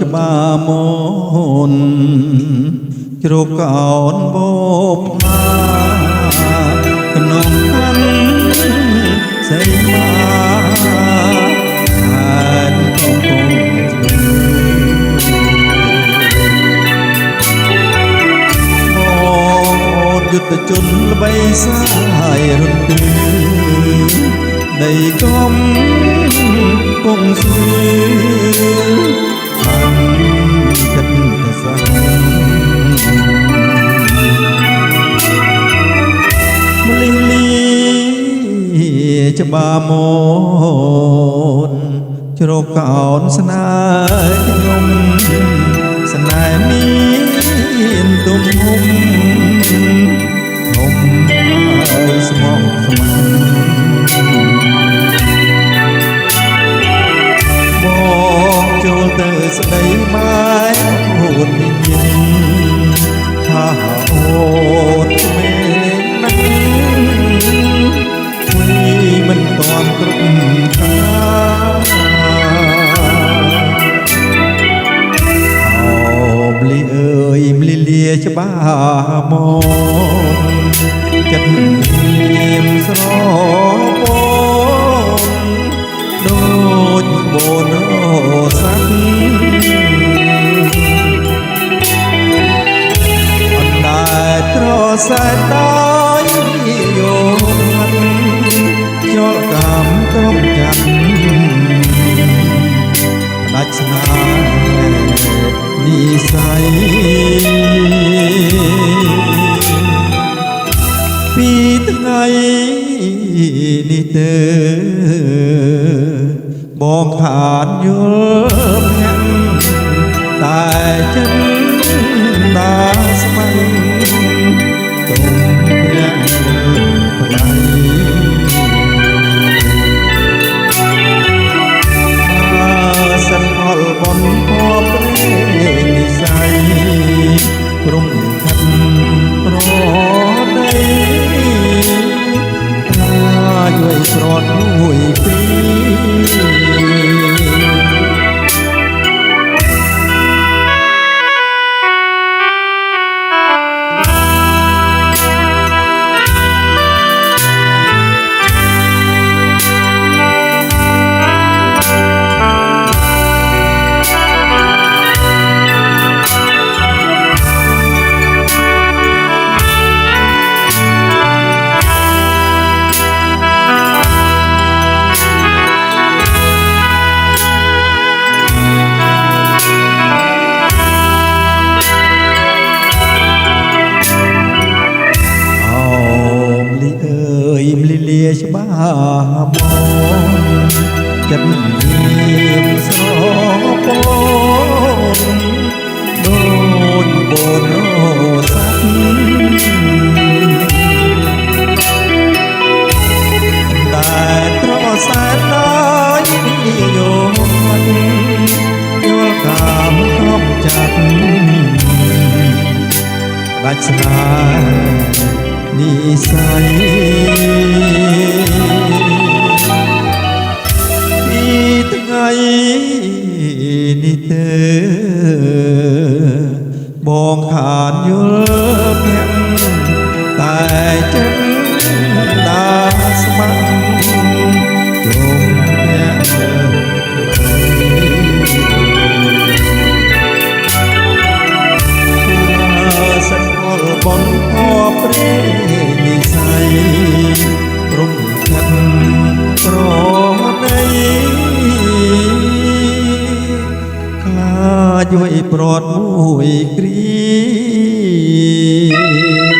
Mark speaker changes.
Speaker 1: ច្បាមនជ្រកកោនបបណាក្នុងខណ្ឌសីមាអានកំពុងបងយុទ្ធជនល្បីសាយរន្ទឺដីកំពងស្លឺបានចិត្តសាមលីលីច្បាមនជ្រកកោនស្នេហ៍ខ្ញុំស្នេហ៍មានទំហំធំហើយស្មោកស្ម័គ្របងចូលទៅស្ដីម៉ែអូនមានថាអូនមិនណាមិនតាន់គ្រប់តាអូមលីអើយមលីលាច្បាមកចិត្តមានស្រពនដូចបូនស័ក្តិអណ្ដែតត្រសែតដោយយោចូលកម្មក្រុមចាំដាច់ស្នេហ៍និស័យពីថ្ងៃនេះទៅបងខានយល់ភ្នាក់តែចិត្តដាស្មៃទុំភ្នាក់ថ្លៃសិនអល់បនភ័ព្វព្រេងនិស័យព្រមខិតប្រដីជួយស្រត់មួយពីច្បាមកចិត្តមានស្រពនដូចបូនស័ក្តិតែត្រសែតដោយយោយល់កម្មគ្រប់ចាត់ដាច់ស្នេហ៍និស័យពីថ្ងៃនេះទៅបងខានយល់ភ្នាក់តែចិត្តដាស្ម័គ្រជុំភ្នាក់សិនអល់បនភ័ព្វព្រេងនិស័យព្រមខិតប្រដីខ្លាចយួយព្រាត់មួយគ្រា